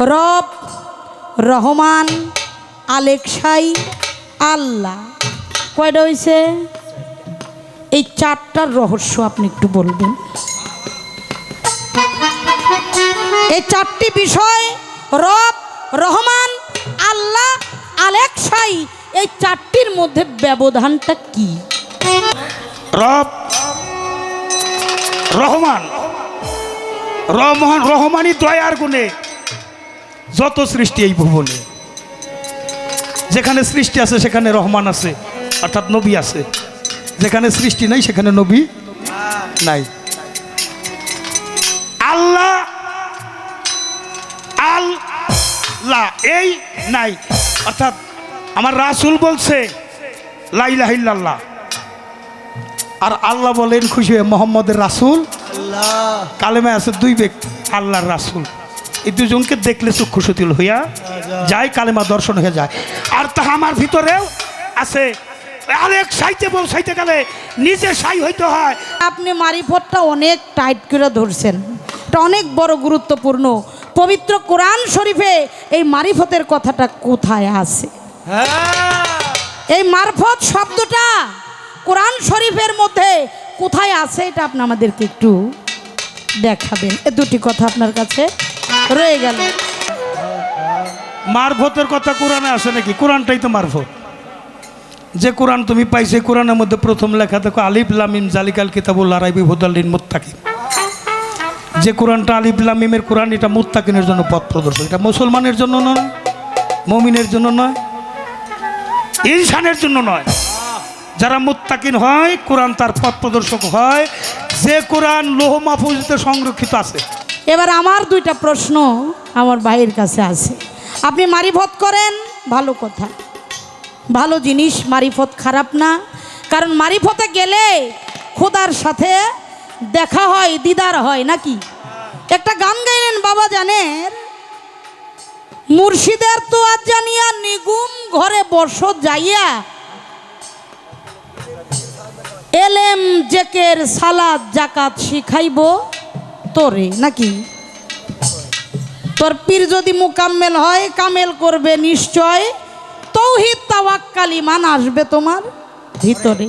রব, রহমান, আলেকসাই, আল্লাহ। কয়টা হয়েছে? এই চারটার রহস্য আপনি একটু বলবেন। এই চারটি বিষয় রব, রহমান, আল্লাহ, আলেকসাই, এই চারটির মধ্যে ব্যবধানটা কি? রব, রহমান, রহমানই দয়ার গুণে যত সৃষ্টি এই ভুবনে, যেখানে সৃষ্টি আছে সেখানে রহমান আছে, অর্থাৎ নবী আছে। যেখানে সৃষ্টি নাই সেখানে নবী নাই। আল্লাহ, আল্লাহ এই নাই, অর্থাৎ আমার রাসূল বলছে লা ইলাহা ইল্লাল্লাহ, আর আল্লাহ বলেন খুশি হয়ে মোহাম্মদের রাসূল। কালেমায় আছে দুই ব্যক্তি, আল্লাহর রাসূল। এই দুজনকে দেখলে চক্ষু সতিল হইয়া যায়, কালেমা দর্শন হয়ে যায়। আর তাহা আমার ভিতরেও আছে। আরেক সাইতে পৌঁছাইতে গেলে নিজে সাই হইতে হয়। আপনি মারিফতটা অনেক টাইট করে ধরছেন, এটা অনেক বড় গুরুত্বপূর্ণ। পবিত্র কোরআন শরীফে এই মারিফতের কথাটা কোথায় আছে? এই মারফত শব্দটা কোরআন শরীফের মধ্যে কোথায় আছে এটা আপনি আমাদেরকে একটু দেখাবেন। এ দুটি কথা আপনার কাছে রয়ে গেল। মারফতের কথা কোরআনে আছে নাকি? কোরআনটাই তো মারফত। যে কোরআন তুমি পাইছে, কোরআনের মধ্যে প্রথম লেখা দেখো আলিফ লাম মিম জালিকাল কিতাবুল লা রাইবা হুদাল লিল মুত্তাকিন। যে কোরআনটা আলিফ লাম মিমের কোরআন, এটা মুত্তাকিনের জন্য পথ প্রদর্শক। এটা মুসলমানের জন্য নয়, মুমিনের জন্য নয়, ইনসানের জন্য নয়। যারা মুত্তাকিন হয় কোরআন তার পথ প্রদর্শক হয়। যে কোরআন লৌহ মাহফুজে সংরক্ষিত আছে। এবার আমার দুইটা প্রশ্ন আমার ভাইয়ের কাছে আছে। আপনি মারিফত করেন, ভালো কথা, ভালো জিনিস, মারিফত খারাপ না। কারণ মারিফতে গেলে খোদার সাথে দেখা হয়, দিদার হয় নাকি? একটা গান গাইলেন বাবা জানের, মুর্শিদের তো আজ জানিয়া নিগুম ঘরে বর্ষ যাইয়া, এলেম জেকের সালাদ জাকাত শিখাইব তোরে নাকি? তোর পীর যদি মুকাম্মেল হয় কামেল করবে নিশ্চয়, তৌহিদ তাওয়াক্কাল ঈমান আসবে তোমার ভিতরে।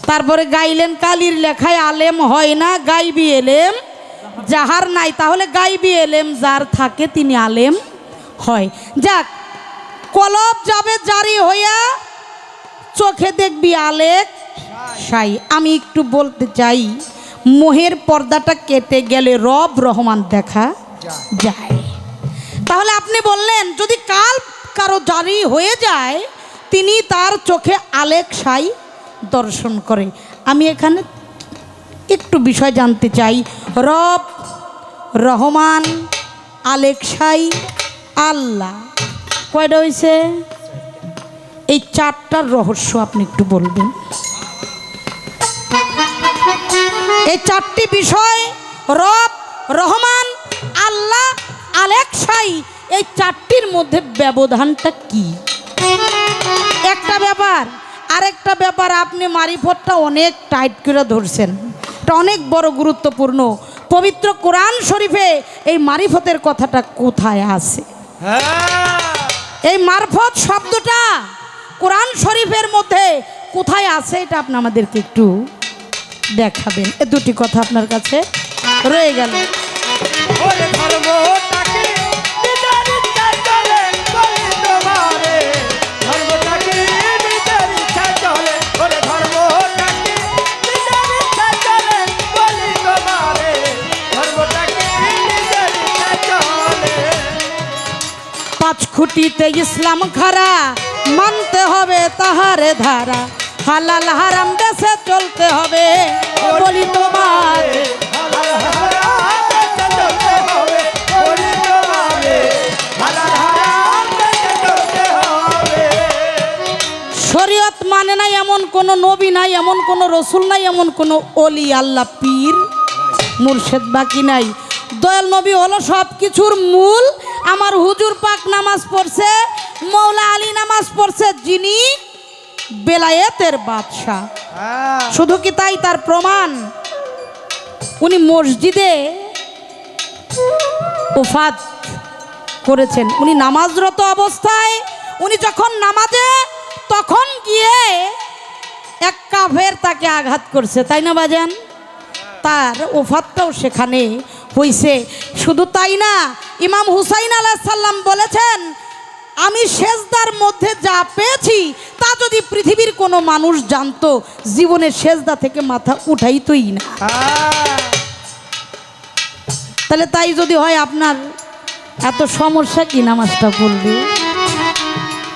তারপরে গাইলেন কালির লেখায় আলেম হয় না, গাইবি এলেম যাহার নাই। তাহলে গাইবি এলেম যার থাকে তিনি আলেম হয়। যাক, কলব যাবে জারি হইয়া, চোখে দেখবি আলেক সাই। আমি একটু বলতে চাই, মোহের পর্দাটা কেটে গেলে রব রহমান দেখা যায়। তাহলে আপনি বললেন যদি কাল কারো জারি হয়ে যায়, তিনি তার চোখে আলেক সাই দর্শন করে। আমি এখানে একটু বিষয় জানতে চাই। রব, রহমান, আলেকসাই, আল্লাহ, কয়টা হয়েছে? এই চারটার রহস্য আপনি একটু বলবেন। এই চারটি বিষয় রব, রহমান, আল্লাহ, আলেকসাই, এই চারটির মধ্যে ব্যবধানটা কি? একটা ব্যাপার। আরেকটা ব্যাপার, আপনি মারিফতটা অনেক টাইট করে ধরছেন, এটা অনেক বড় গুরুত্বপূর্ণ। পবিত্র কোরআন শরীফে এই মারিফতের কথাটা কোথায় আছে? এই মারফত শব্দটা কোরআন শরীফের মধ্যে কোথায় আছে এটা আপনি আমাদেরকে একটু দেখাবেন। এ দুটি কথা আপনার কাছে রয়ে গেল। পাঁচ খুঁটিতে ইসলাম খারা, মানতে হবে তাহারে ধারা, হালাল হারাম দেশে চলতে হবে বলি তোমার। শরীয়ত মানে নাই এমন কোনো নবী নাই, এমন কোনো রসুল নাই, এমন কোনো অলি আল্লাহ পীর মুর্শেদ বাকি নাই। দয়াল নবী হলো সব কিছুর মূল। আমার হুজুর পাক নামাজ পড়ছে, মৌলা আলী নামাজ পড়ছে, যিনি বেলায়েতের বাদশাহ। শুধু কি তাই? তার প্রমাণ, উনি মসজিদে উফাত করেছেন। উনি নামাজরত অবস্থায় উনি যখন নামাজে তখন গিয়ে এক কাফের তাকে আঘাত করছে, তাই না বাজান? তার ওফাতটাও সেখানে হইছে। শুধু তাই না, ইমাম হুসাইন আলাইহিস সালাম বলেছেন, আমি সেজদার মধ্যে যা পেয়েছি তা যদি পৃথিবীর কোনো মানুষ জানতো, জীবনে সেজদা থেকে মাথা উঠাইতই না। তাহলে তাই যদি হয়, আপনার এত সমস্যা কি নামাজটা পড়বে?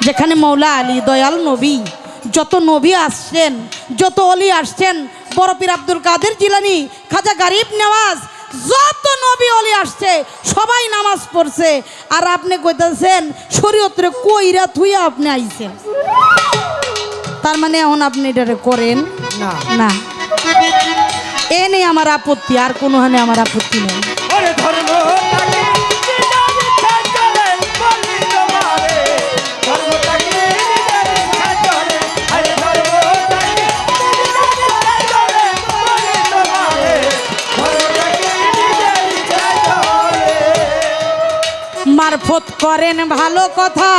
যেখানে মৌলা আলী দয়াল নবী, যত নবী আসছেন, যত অলি আসছেন, বড় পীর আব্দুল কাদের জিলানী, খাজা গরিব নওয়াজ, যত নবী অলি আসছে সবাই নামাজ পড়ছে, আর আপনি কইতেছেন শরীয়তরে কইরা থুইয়া আপনি আইছেন। তার মানে এখন আপনি এটারে করেন না। এ নেই আমার আপত্তি, আর কোনো হানে আমার আপত্তি নেই। মারফত করেন ভালো কথা,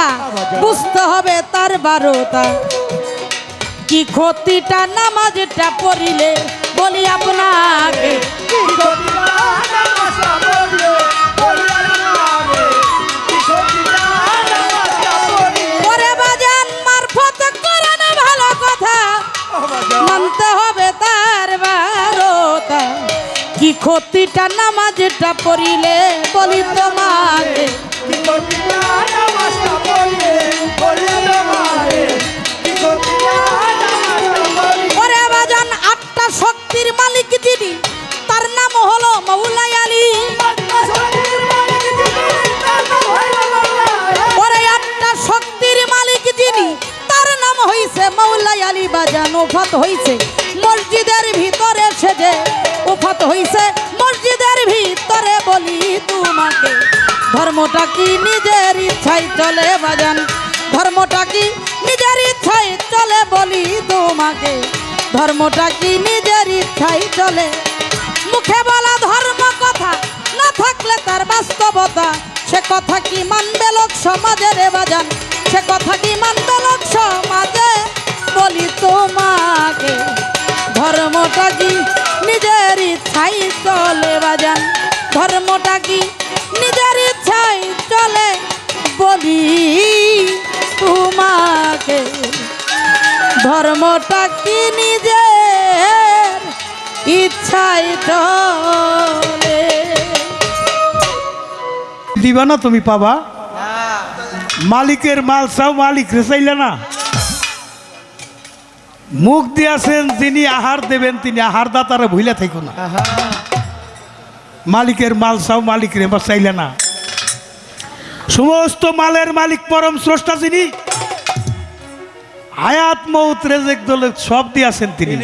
বুঝতে হবে তার বারোটা। কি ক্ষতিটা নামাজটা পড়িলে বলি আপনাকে, ওরে বাজান মারফত করেন ভালো কথা, মানতে হবে তার বারোটা। কি ক্ষতিটা নামাজটা পড়িলে বলি তোমাকে, ওরে বাজান আটটা শক্তির মালিক যিনি, তার নাম হলো মৌলা আলী। ওরে আটটা শক্তির মালিক যিনি, তার নাম হইছে মৌলা আলী। বাজান ওফাত হইছে মসজিদের ভিতরে সেজে, ওফাত হইছে মসজিদের ভিতরে বলি তোমাকে। ধর্মটা কি নিজের ইচ্ছায় চলে বাজান, ধর্মটা কি নিজের ইচ্ছায় চলে বলি তোমাকে। ধর্মটা কি নিজের ইচ্ছায় চলে, মুখে বলা ধর্ম কথা না থাকলে তার বাস্তবতা, সে কথা কি মানবে লোক সমাজে রে বাজান, সে কথা কি মানবে লোক সমাজে বলি তোমাকে। ধর্মটা কি নিজের ইচ্ছায় চলে বাজান, ধর্মটা কি নিজের ইচ্ছায় চলে বলি তোমাকে। ধর্মটা কি নিজের ইচ্ছায় চলে। দিবা না তুমি পাবা, মালিকের মাল চাও, মালিক রে চাইলে না। মুখ দিয়াছেন যিনি আহার দেবেন, তিনি আহার দাতারে ভুলে থাকো না। মালিকের মাল চাও, মালিক রে চাইলে না। সমস্ত মালের মালিক পরম স্রষ্টা যিনি, হায়াত মৌত রেজেক দোলক সব দিয়াছেন তিনি।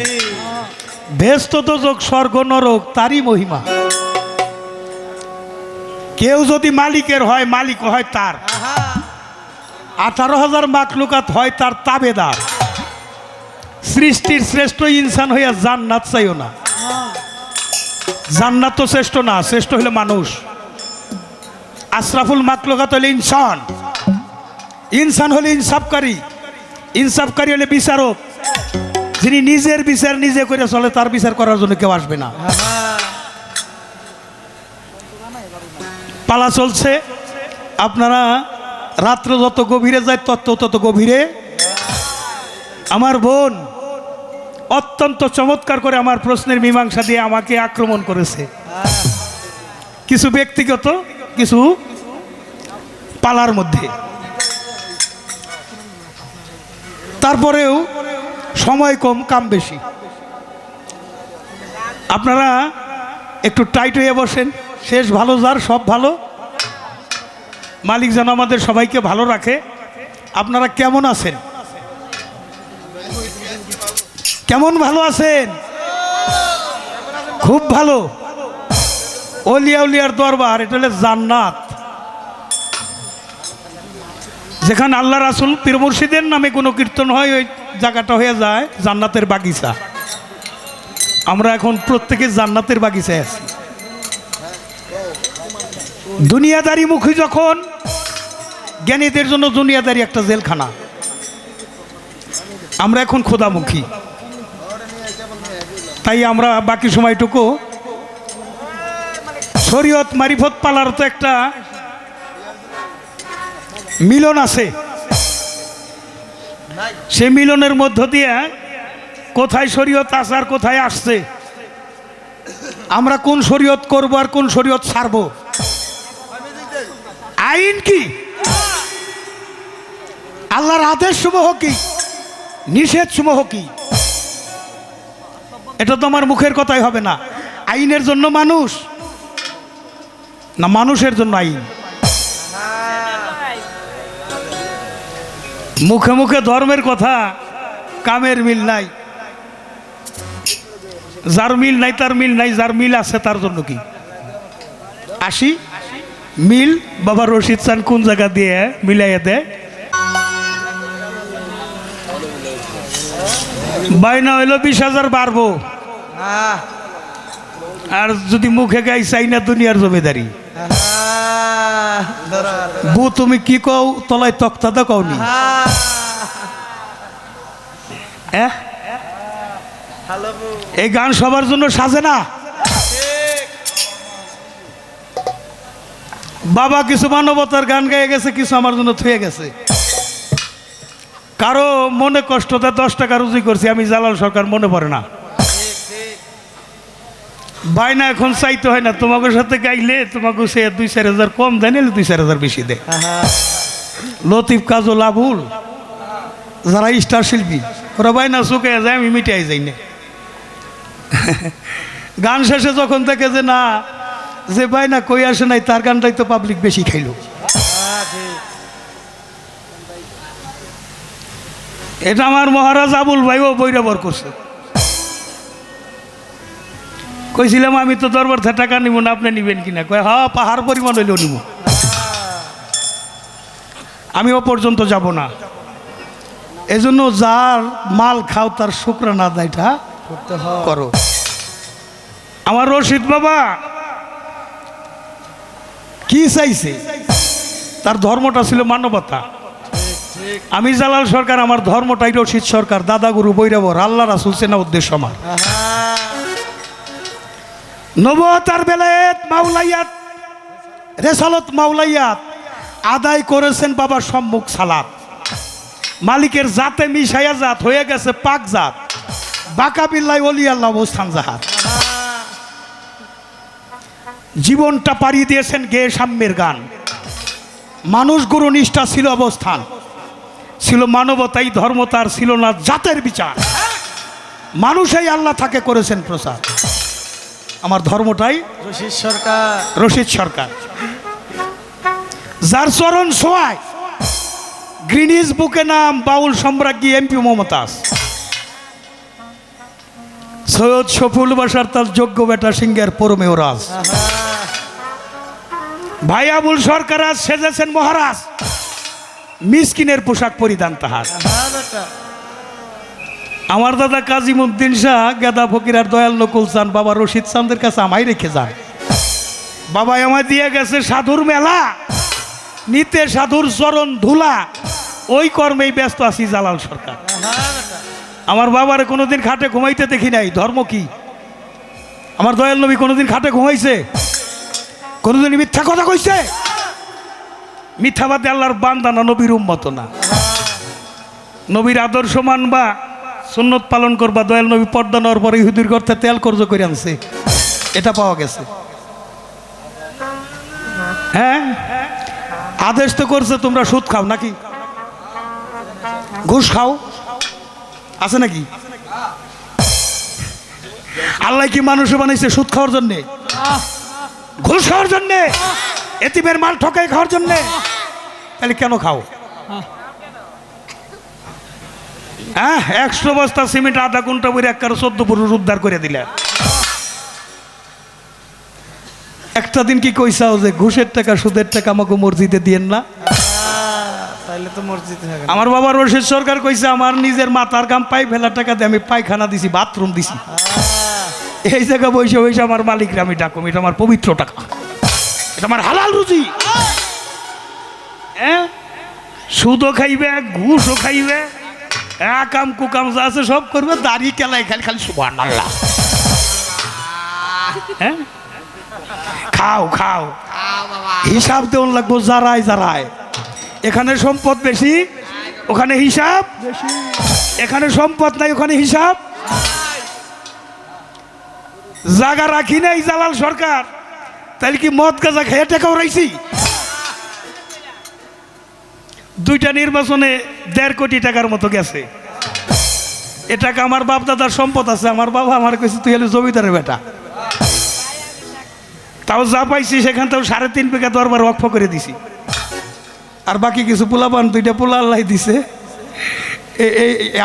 বেহেশত দোজখ স্বর্গ নরক তারই মহিমা। কেউ যদি মালিকের হয়, মালিক হয় তার। 18,000 মাখলুকাত হয় তার তাবেদার। সৃষ্টির শ্রেষ্ঠ ইনসান হইয়া জান্নাত চাইও না। জান্নাত তো শ্রেষ্ঠ না, শ্রেষ্ঠ হইলে মানুষ। আশরাফুল মাখলুকাত হইলে ইনসান, ইনসান হলে ইনসাফকারী, ইনসাফকারী হলে বিচারক। যিনি নিজের বিচার নিজে করে চলে, তার বিচার করার জন্য কেউ আসবে না। পালা চলছে, আপনারা রাত্র যত গভীরে যায় তত গভীরে। আমার বোন অত্যন্ত চমৎকার করে আমার প্রশ্নের মীমাংসা দিয়ে আমাকে আক্রমণ করেছে। কিছু ব্যক্তিগত, কিছু পালার মধ্যে। তারপরেও সময় কম, কাম বেশি। আপনারা একটু টাইট হয়ে বসেন। শেষ ভালো যার, সব ভালো। মালিক যেন আমাদের সবাইকে ভালো রাখে। আপনারা কেমন আছেন? কেমন ভালো আছেন? খুব ভালো। অলিয়া উলিয়ার দরবার, এটা হলো জান্নাত। যেখানে আল্লাহ রাসূল পীর মুর্শিদের নামে কোনো কীর্তন হয়, ওই জায়গাটা হয়ে যায় জান্নাতের বাগিচা। আমরা এখন প্রত্যেকে জান্নাতের বাগিচায় আছি। দুনিয়াদারি মুখী যখন জ্ঞানীদের জন্য দুনিয়াদারি একটা জেলখানা। আমরা এখন খোদামুখী, তাই আমরা বাকি সময়টুকু শরীয়ত মারিফত পালার তো একটা মিলন আছে, সে মিলনের মধ্য দিয়ে কোথায় শরীয়ত আছে আর কোথায় আসছে, আমরা কোন শরীয়ত করব আর কোন শরীয়ত ছাড়ব, আইন কি, আল্লাহর আদেশ সমূহ কি, নিষেধ সমূহ কি, এটা তো আমার মুখের কথাই হবে না। আইনের জন্য মানুষ না মানুষের জন্য আইন? মুখে মুখে ধর্মের কথা, কামের মিল নাই। যার মিল নাই তার মিল নাই, যার মিল আছে তার জন্য কি আসি মিল। বাবা রশিদ চান কোন জায়গা দিয়ে মিলাইয়া দেয়, বাইনা হইলো 20,000 বাড়বো, আর যদি মুখে গাই চাই না দুনিয়ার জমিদারি। বু তুমি কি কও, তলায় তক্তা দা কওনি? এই গান সবার জন্য সাজে না। বাবা কিছু মানবতার গান গাইয়ে গেছে, কিছু আমার জন্য থুয়ে গেছে। কারো মনে কষ্টতে 10 টাকা রুজি করছি আমি, জালাল সরকার মনে পড়ে না। বাইনা এখন চাইতে হয় না, তোমাকে সাথে গাইলে তোমাকে সে 2-4 হাজার কম দেয়, নিলে 2-4 হাজার বেশি দেয়। লতিফ, কাজল, আবুল যারা স্টার শিল্পী, ওরা বাইনা চুকে যায়, আমি মিটাই যাই না। গান শেষে যখন থেকে যে না, যে বাইনা কই আসে নাই তার গানটাই তো পাবলিক বেশি খাইল। এটা আমার মহারাজ আবুল ভাইও বৈরাবর করছে। কইছিলাম আমি তো দরবার থেকে টাকা নিব না, আপনি নিবেন কিনা? কয় হ্যাঁ, পাহাড় পরিমাণ হইলেও নিব, আমি ও পর্যন্ত যাব না। এজন্য যার মাল খাও তার শুকরানা আদায়টা করো। আমার রশিদ বাবা কি চাইছে? তার ধর্মটা ছিল মানবতা। আমি জালাল সরকার, আমার ধর্মটাই রশিদ সরকার, দাদাগুরু বৈরাবর, আল্লাহ রাসূল সেনা উদ্দেশ্য আমার। নবুয়তার বেলায়েত মাওলাইয়াত রেসালত মাওলাইয়াত আদায় করেছেন বাবা সম্মুখ সালাত। মালিকের জাতে মিশাইয়া জাত হয়ে গেছে পাক জাত, বাকা বিল্লাহ ওলি আল্লাহ অবস্থান জাহাত। জীবনটা পাড়ি দিয়েছেন গেয়ে সাম্যের গান। মানুষ গুরু নিষ্ঠা ছিল অবস্থান, ছিল মানবতাই ধর্ম, তার ছিল না জাতের বিচার। মানুষই আল্লাহ থাকে করেছেন প্রচার। আমার ধর্মটাই রশিদ সরকার, রশিদ সরকার। যার চরণ ছোঁয়ায় গ্রিনিজ বুকে নাম বাউল সম্রাজ্ঞী এমপি মমতাজ। সৈয়দ শফুল বাসার তার যোগ্য বেটা সিংহের পরমেও রাজ। ভাই আবুল সরকার আজ সেজেছেন মহারাজ, মিসকিনের পোশাক পরিধান তাহার। আমার দাদা কাজিমুদ্দিন শাহ, গেদা ফকির আর দয়াল নকুল চান বাবা রশিদ চাঁদের কাছে আমায় রেখে যান। বাবা আমায় দিয়ে গেছে সাধুর মেলা, নিতে সাধুর চরণ ধুলা, ওই কর্মেই ব্যস্ত আছি জালাল সরকার। আমার বাবার কোনোদিন খাটে ঘুমাইতে দেখি নাই। ধর্ম কি? আমার দয়াল নবী কোনোদিন খাটে ঘুমাইছে? কোনোদিন মিথ্যা কথা কইছে? মিথ্যাবাদী আল্লাহর বান্দা না, নবীর উম্মত না। নবীর আদর্শ মানবা, সুন্নত পালন করবা। দয়াল নবী পর্দা নেওয়ার পরে ইহুদির গর্তে তেল কর্জ করে আনছে, এটা পাওয়া গেছে। হ্যাঁ, আদেশ তো করছে তোমরা সুদ খাও নাকি, ঘুষ খাও, আছে নাকি? আল্লাহ কি মানুষ বানাইছে সুদ খাওয়ার জন্যে, ঘুষ খাওয়ার জন্যে, এতিমের মাল ঠকাই খাওয়ার জন্যে? তাহলে কেন খাও? হ্যাঁ, 100 বস্তা সিমেন্ট আধা ঘন্টা বই 14 পুরুষ উদ্ধার করে দিলে। একটা দিন কি কইসাও যে ঘুষের টাকা সুদের টাকা আমাকে মসজিদে দিয়েন না? তাইলে তো মসজিদে থাকে। আমার বাবা রশিদ সরকার কইছে আমার নিজের মাথার কাম পাই ফেলা টাকা দিয়ে আমি পায়খানা দিছি, বাথরুম দিছি। এই জায়গা বসে বসে আমার মালিকরা আমি ডাকুম, এটা আমার পবিত্র টাকা, এটা আমার হালাল রুজি। হ্যাঁ, সুদও খাইবে, ঘুষও খাইবে, কাম কুকাম যা আছে সব করবে, দাড়ি কেলাই খালি খালি সুবহানাল্লাহ। হ্যাঁ, খাও খাও, হিসাব দেওয়ান লাগবো যারায় যারায়। এখানে সম্পদ বেশি, ওখানে হিসাব বেশি। এখানে সম্পদ নাই, ওখানে হিসাব। জায়গা রাখি নাই জালাল সরকার, তাহলে কি মদ গাঁজা খেয়ে টাকা উড়াইছি? দুইটা নির্বাচনে 1.5 কোটি টাকার মতো গেছে। এ টাকা আমার বাপ দাদার সম্পদ আছে। আমার বাবা আমার কাছে তুই হলে জমিদারের বেটা, তাও যা পাইছি সেখান থেকেও 3.5 বিঘা দরবার ওয়াকফ করে দিছি। আর বাকি কিছু পোলাপান, 2টা পোলা আল্লাহ দিছে।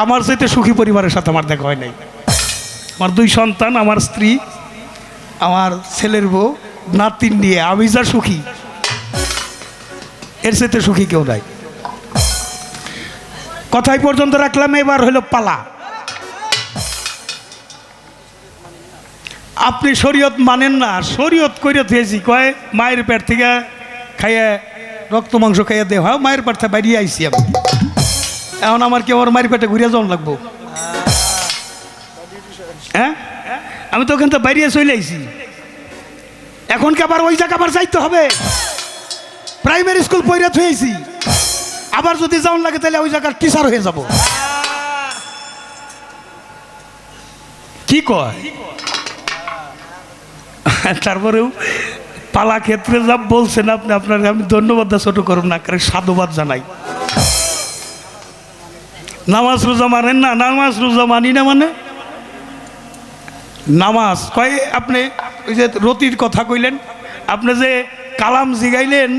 আমার চাইতে সুখী পরিবারের সাথে আমার দেখা হয় নাই। আমার 2 সন্তান, আমার স্ত্রী, আমার ছেলের বউ, নাতিন নিয়ে আমি যা সুখী, এর চাইতে সুখী কেউ নাই। কথাই পর্যন্ত রাখলাম। এবার হলো পালা। আপনি শরীয়ত মানেন না, শরীয়ত করে থুয়েছি, কয় মায়ের পেট থেকে খাইয়ে রক্ত মাংস খাইয়ে দেওয়া, মায়ের পেট থেকে বাইরে আইসি আমি। এখন আমার কি আমার মায়ের পেটে ঘুরিয়ে যাওয়ান লাগবো? হ্যাঁ, আমি তো ওখান থেকে বাইরে চলে আইসি। এখন কি আবার ওই জায়গা আবার যাইতে হবে? প্রাইমারি স্কুল পড়ে থুয়েছি, আবার যদি যাওয়ান লাগে তাহলে ওই জায়গার টিচার হয়ে যাব। কি কয়? তারপরেও পালা ক্ষেত্রে যা বলছেন আপনি, আপনার আমি ধন্যবাদ ছোট করব না, কারণ সাধুবাদ জানাই। নামাজ রোজা মানেন না? নামাজ রোজা মানি না মানে নামাজ কয় আপনি ওই যে রতির কথা কইলেন, আপনি যে কালাম জিগাইলেন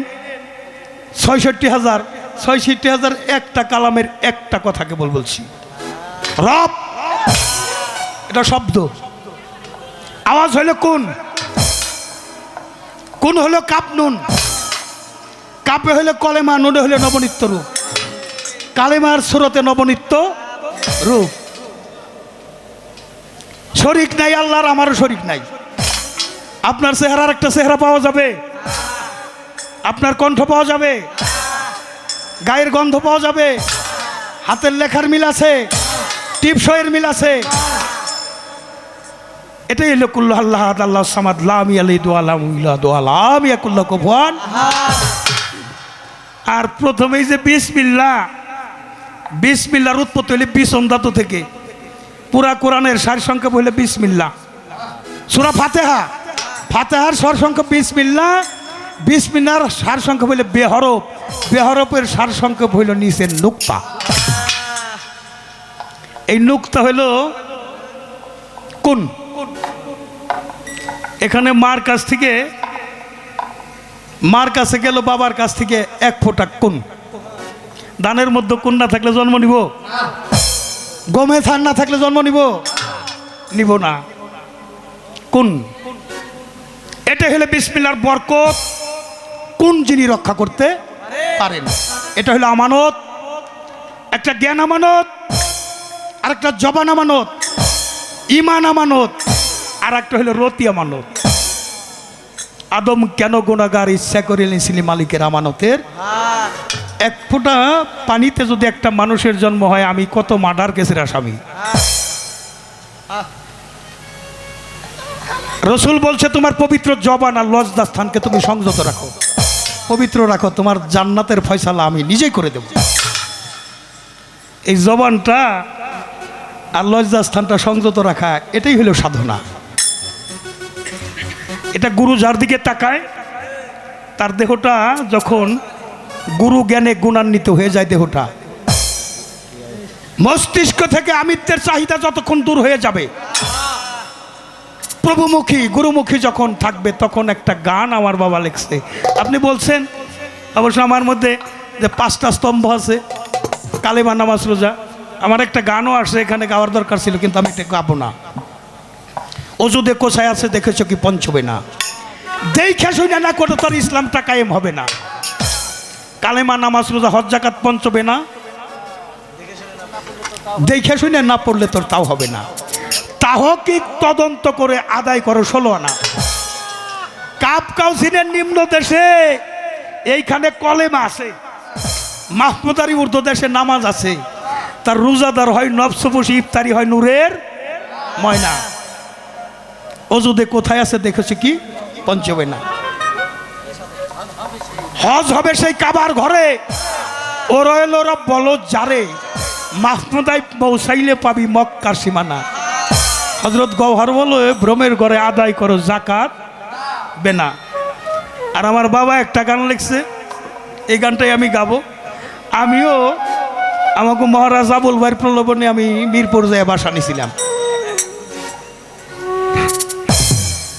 66,000 একটা কালামের একটা কথা কেবল বলছি, রব। এটা শব্দ, আওয়াজ হইল কোন? কোন হলো কাপ নুন, কাপে হইলে কলেমা, নুনে হইলে নবনিত্য রূপ। কালেমার সুরতে নবনিত্য রূপ। শরিক নাই আল্লাহর, আমারও শরিক নাই। আপনার চেহারার একটা চেহারা পাওয়া যাবে, আপনার কণ্ঠ পাওয়া যাবে, গায়ের গন্ধ পাওয়া যাবে, হাতের লেখার মিল আছে, টিপসইয়ের মিল আছে। এটাই হলো কুল্লু আল্লাহ আল্লাহ সামাদ লাম ইয়ালিদ ওয়া লাম ইউলাদ ওয়া লাম ইয়াকুল লাহু কুফুয়ান। আর প্রথমেই যে বিসমিল্লাহ, বিসমিল্লাহর উৎপত্তি হলো বিসম ধাতু থেকে। পুরা কোরআনের সারসংক্ষেপ হইল বিসমিল্লাহ। সূরা ফাতিহা, ফাতিহার সারসংক্ষেপ বিসমিল্লাহ, বিসমিল্লাহর সারসংক্ষেপ হইল বেহরফ, বেহরফের সারসংক্ষেপ হইল নিচের নুক্তা। এই নুক্তা হইল কোন? এখানে মার কাছ থেকে, মার কাছে গেল বাবার কাছ থেকে 1 ফোঁটা কোন। দানের মধ্যে কোন না থাকলে জন্ম নিব? গমে থান না থাকলে জন্ম নিব? নিব না। কোন, এটা হলো বিসমিল্লাহর বরকত। কোন যিনি রক্ষা করতে পারেন। এটা হলো আমানত, একটা জ্ঞান আমানত, আর একটা জবান আমানত, ইমান আমানত, আর একটা হলো রতি আমানত। আদম কেন গুনাহগার ইচ্ছা করে নিয়েছিলি মালিকের আমানতের? 1 ফোঁটা পানিতে যদি একটা মানুষের জন্ম হয়, আমি কত মার্ডার কেসের আসামি। রসুল বলছে তোমার পবিত্র জবান আর লজ্জা স্থানকে তুমি সংযত রাখো, পবিত্র রাখো, তোমার জান্নাতের ফয়সালা আমি নিজেই করে দেব। এই জবানটা আর লজ্জা স্থানটা সংযত রাখা, এটাই হলো সাধনা। এটা গুরু যার দিকে তাকায়, তার দেহটা যখন গুরু জ্ঞানে গুণান্বিত হয়ে যায়, দেহটা মস্তিষ্ক থেকে আমিত্বের চাহিদা যতক্ষণ দূর হয়ে যাবে, প্রভুমুখী গুরুমুখী যখন থাকবে, তখন একটা গান আমার বাবা লিখছে। আপনি বলছেন অবশ্য আমার মধ্যে যে 5টা স্তম্ভ আছে, কালেমা নামাজ রোজা, আমার একটা গানও আসছে, এখানে গাওয়ার দরকার ছিল, কিন্তু আমি এটা গাবো না। অজুদে কোথায় আছে দেখেছ কি পঞ্চবে না, দেখে শুনে না করে তোর ইসলামটা কায়েম হবে না। কালেমা নামাজ রোজা হজ যাকাত পঞ্চবে না, দেখে শুনে না পড়লে তোর তাও হবে না। তাহকিক তদন্ত করে আদায় করো 16 আনা। কাপ কাউসিনের নিম্ন দেশে এইখানে কলেমা আছে, মাহমুদারি উর্দু দেশে নামাজ আছে, তার রোজাদার হয় নবসবসি, ইফতারি হয় নূরের ময়না। অজুদে কোথায় আছে দেখেছি কি পঞ্চবেনা। হজ হবে সেই কাবার ঘরে, ও রয়েল ওরা বলো যারে, মাহমুদাই পৌঁছাইলে পাবি মক্কার সীমানা। হজরত গওহার বলো ভ্রমের ঘরে আদায় করো জাকাত বেনা। আর আমার বাবা একটা গান লিখছে, এই গানটাই আমি গাবো। আমিও আমাকে মহারাজ আবুল ভাইয়ের প্রলোভনে আমি মিরপুর যায় বাসা নিয়েছিলাম।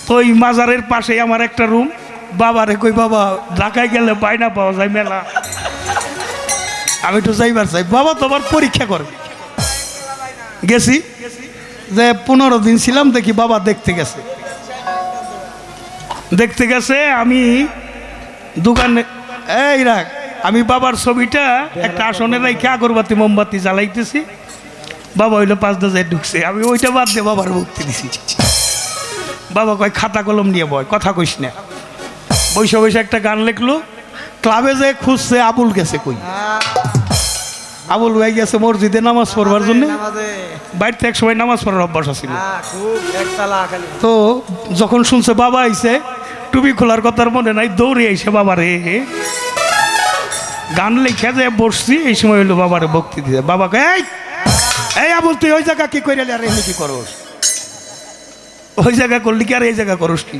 তো ওই মাজারের পাশে আমার একটা রুম। বাবারে কই বাবা ঢাকায় গেলে বাইনা পাওয়া যায় মেলা, আমি একটু যাইবার চাই। বাবা তো আবার পরীক্ষা করে গেছি, যে 15 দিন ছিলাম, দেখি বাবা দেখতে গেছে। আমি দোকানে এই রাখ, আমি বাবার ছবিটা একটা আসনে রেখে আগরবাতি মোমবাতি জ্বালাইতেছি। বাবা হইলো 5 যায় ঢুকছে, আমি ওইটা বাদ দিয়ে বাবার মুক্তি দিছি। বাবা কয় খাতা কলম নিয়ে বয়, কথা কইস না। বৈশা বৈশা একটা গান লিখলো। ক্লাবে যে খুঁজছে আবুল গেছে কই, আবুল ভাই গেছে মসজিদে নামাজ পড়বার জন্য। বাড়িতে এক সময় নামাজ পড়ার অভ্যাস ছিল। তো যখন শুনছে বাবা আইছে, টুপি খোলার কথার মনে নাই, দৌড়ে আইসে বাবারে গান লিখে যে বসছি। এই সময় হইলো বাবারে ভক্তি দিতে। বাবাকে এই আবুল তুই ওই জায়গা কি করে আর এমনি কি করস, ওই জায়গা করলি কি আর এই জায়গা করস কি?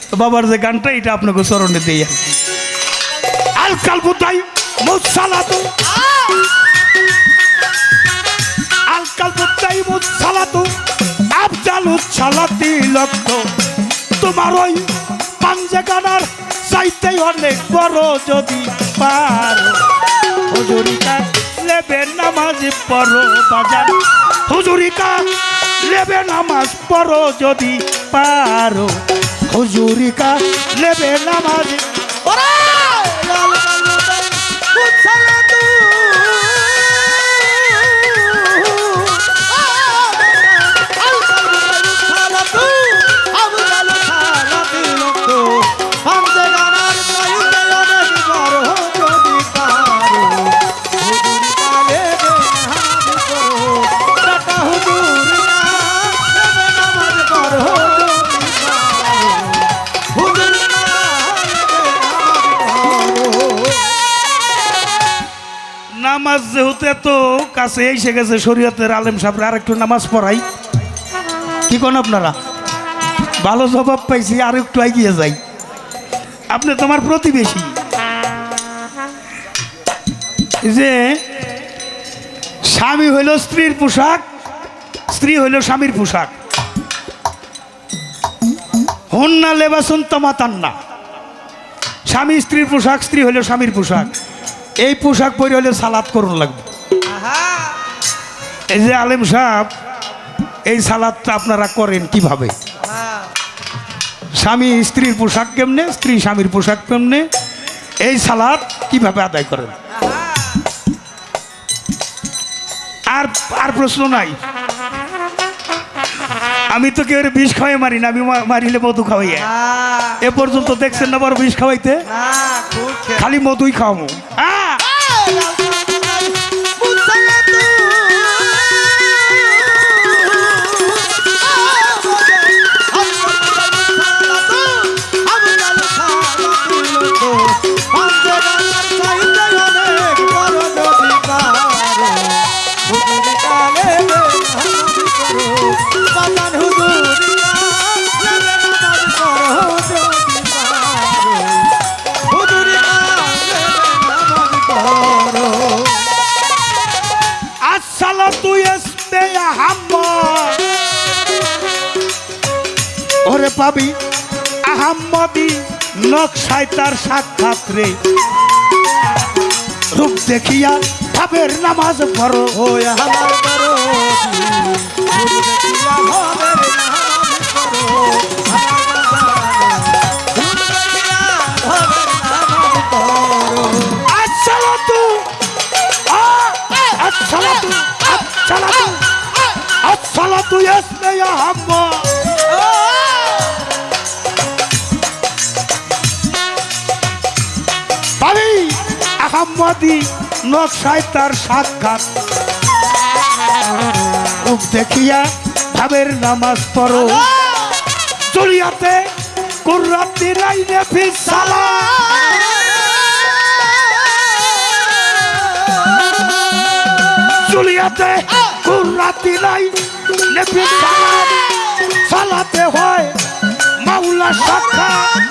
তো বাবার যে গানটা এটা আপনাকে স্মরণে দেই আর কি। আলকাল বুদাই মুসালাতু, আলকাল বুদাই মুসালাতু আফজালু সালাতি লক্ষ। তোমার ওই পাঞ্জে গানার চাইতে অনেক বড় যদি পারো, হুজুরিকা লেবে নামাজ পড়ো বাজার, হুজুরিকা লেবে নামাজ পড়ো যদি পারো, হুজুরিকা লেবে নামাজ। নামাজ যেহেতু এত কাছে এসে গেছে, শরীয়তের আলেম সাহেবরা আর একটু নামাজ পড়াই, কি কোন আপনারা? ভালো জবাব পাইছি, আর একটু এগিয়ে যাই। আপনি তোমার প্রতিবেশী, যে স্বামী হইল স্ত্রীর পোশাক, স্ত্রী হইল স্বামীর পোশাক। হন্না লেবাসুন তমাতান্না, স্বামী স্ত্রীর পোশাক, স্ত্রী হইল স্বামীর পোশাক। এই পোশাক পরে হলে সালাত করুন লাগবে। এই যে আলেম সাহেব, এই সালাদটা আপনারা করেন কিভাবে? স্বামী স্ত্রীর পোশাক কেমনে, স্ত্রী স্বামীর পোশাক কেমনে, এই সালাদ কিভাবে আদায় করেন? আর আর প্রশ্ন নাই। আমি তো কেউ বিষ খাওয়াই মারি না, আমি মারিলে মধু খাওয়াইয়া। এ পর্যন্ত দেখছেন না বড় বিষ খাওয়াইতে? খালি মধুই খাওয়াবো। ওরে পাবি আহাম্মদি নকশায় তার সাক্ষাৎ রে, রূপ দেখিয়া ভাবের নামাজ পড়ো। ও আমার বড় আসসালাতু আসসালাতু আসসালাতু আসসালাতু ইসমে আহাম্মা। পাবি আহাম্মদি নকশায় তার সাক্ষাৎ রূপ দেখিয়া ভাবের নামাজ পড়ো জড়িয়াতে কুররাতি নাই নেফিস সালাত জড়িয়াতে কুররাতি নাই নেফিস সালাত সালাতে হয় মাওলা সাক্ষাৎ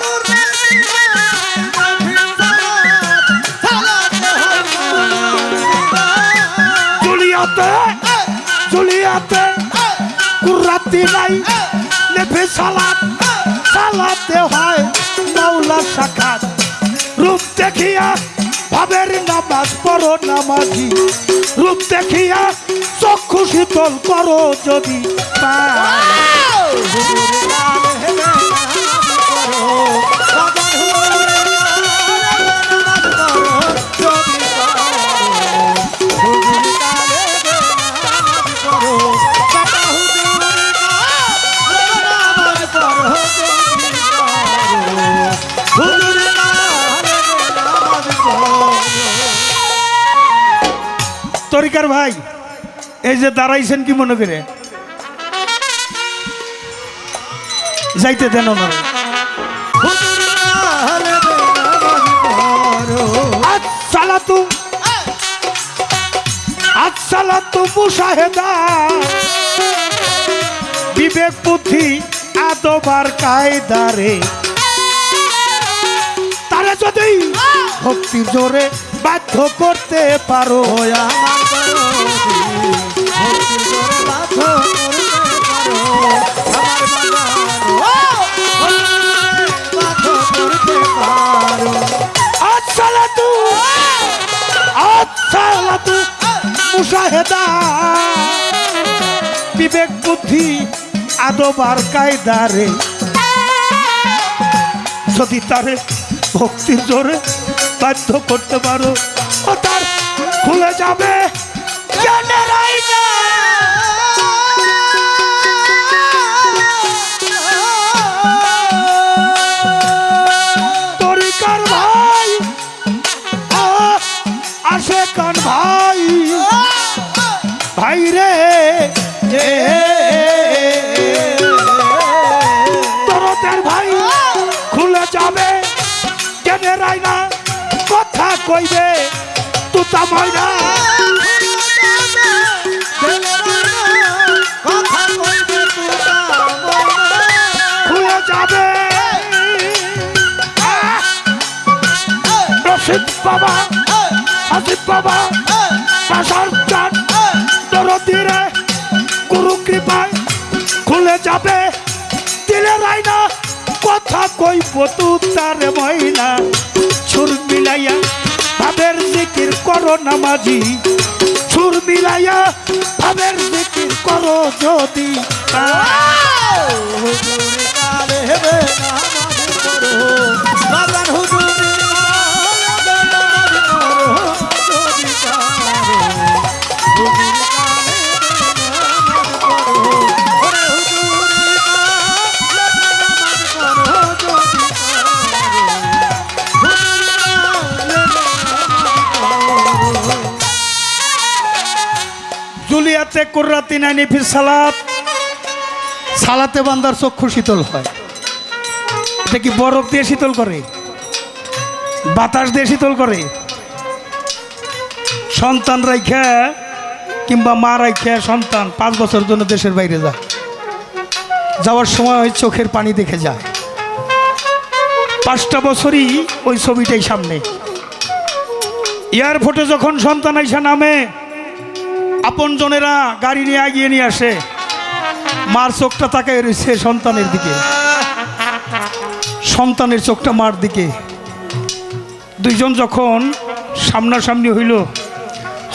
জুলিয়াতে কুররাতি নাই নেফে সালাত সালাতে হয় মাওলা সাক্ষাৎ রূপ দেখিয়া ভাবের নামাজ পড়ো নামাজি রূপ দেখিয়া চক্ষু শীতল করো যদি তরিকার ভাই এই যে দাঁড়াইছেন কি মনে করে যাইতে দেন ওনারে আসসালাতু মুশাহেদা বিবেক বুদ্ধি আদবার কায়দারে তারা যদি ভক্তির জোরে বাধ্য করতে পারো মুশাহেদা বিবেক বুদ্ধি আদবার কায়দারে যদি তারে ভক্তির জোরে বাধ্য করতে পারো ও তার খুলে যাবে জ্ঞানের আয়না। তরিকার ভাই আসে কান ভাই ভাই রে তরতের ভাই খুলে যাবে জ্ঞানের আয়না কথা কইবে তুতা ময়না খুলে যাবে রশিদ বাবা আসিফ বাবা পাশার চান দরদিরে গুরু কৃপায় খুলে যাবে দিলের আয়না কথা কইব তুতার ময়না সুর মিলাইয়া ভাবের জিকির করো নামাজি সুর মিলাইয়া ভাবের জিকির করো যদি জুলিয়াতে কুররাতি নাই নেফিস সালাত সালাতে বান্দার চক্ষু শীতল হয় এটা কি বরফ দিয়ে শীতল করে বাতাস দিয়ে শীতল করে সন্তান রাইখা কিংবা মা রাইখা সন্তান 5 বছরের জন্য দেশের বাইরে যায় যাওয়ার সময় ওই চোখের পানি দেখে যায় 5টা বছরই ওই ছবিটাই সামনে এয়ারপোর্টে যখন সন্তান আইসা নামে আপনজনেরা গাড়ি নিয়ে এগিয়ে নিয়ে আসে মার চোখটা তাকায় রয়েছে সন্তানের দিকে সন্তানের চোখটা মার দিকে দুইজন যখন সামনাসামনি হইল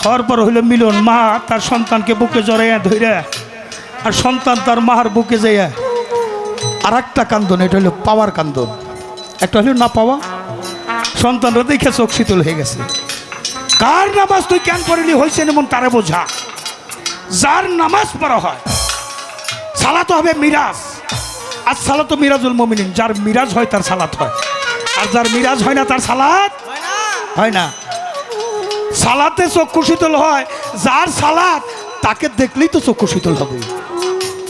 হওয়ার পর হইল মিলন মা তার সন্তানকে বুকে জড়াইয়া ধইরা আর সন্তান তার মার বুকে যাইয়া আর একটা কান্দন এটা হলো পাওয়ার কান্দন একটা হলো না পাওয়া সন্তানরা দেখে চোখ শীতল হয়ে গেছে কার নামাজ তুই কেন পড়লি হয়েছে এমন তারে বোঝা যার নামাজ পড়া হয় সালাত হবে মিরাজ আর সালাত মিরাজুল মুমিনিন যার মিরাজ হয় তার সালাত হয় আর যার মিরাজ হয় না তার সালাত হয় না সালাতে চক্ষু শীতল হয় যার সালাত, তাকে দেখলেই তো চক্ষু শীতল হবে।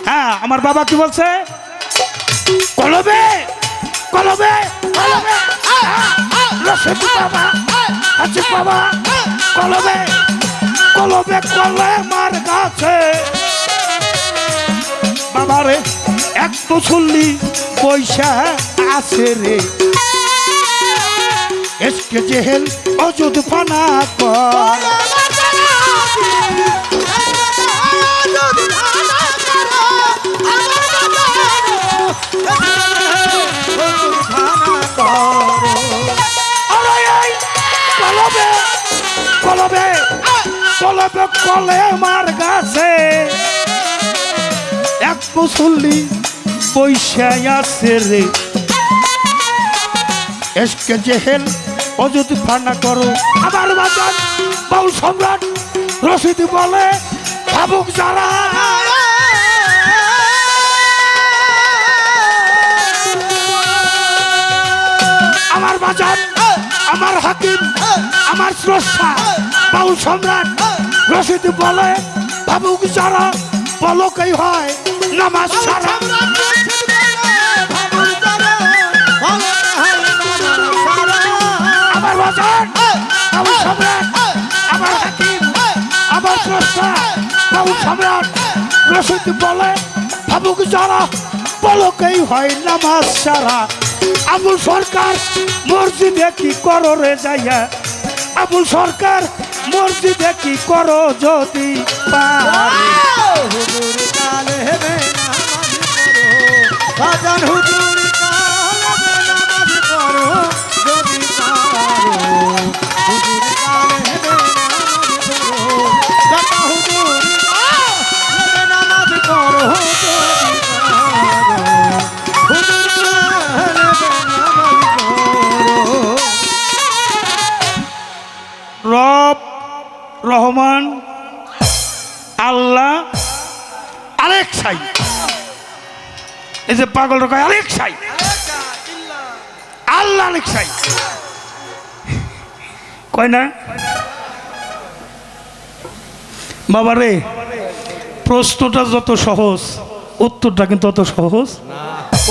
হ্যাঁ, আমার বাবা কি বলছে? কলবে কলবে কলবে রশিদ বাবা, আছে বাবা, কলবে কলবে কলে মার গাছে বাবারে এক মুসল্লি পয়সা আছে রে, এসকে জেহেল অযুদ ফানা কর। কলবে কলবে কলবে কলে মার গাছে এক মুসল্লি পয়সা আছে রে, এসকে জেহেল অযুত ফানা করো। আমার বাজান বাউল সম্রাট রশিদ বলে ভাবুক যারা, আমার বাজান, আমার হাকিম, আমার স্রষ্টা বাউল সম্রাট রশিদ বলে ভাবুক যারা, বলকই হয় নামাজ সারা। আমার বাজান, বাউল সম্রাট, আমার হাকিম, আমার স্রষ্টা বাউল সম্রাট রশিদ বলে ভাবুক যারা, বলকই হয় নামাজ সারা। আবুল সরকার মসজিদে কি করো রে যাইয়া, আবুল সরকার মসজিদে কি করো যদি রব রহমান আল্লাহ আরেক সাই, এই যে পাগল রকম আরেক সাই, আল্লাহ আরেক সাই কয় না বাবারে। প্রশ্নটা যত সহজ, উত্তরটা কিন্তু অত সহজ।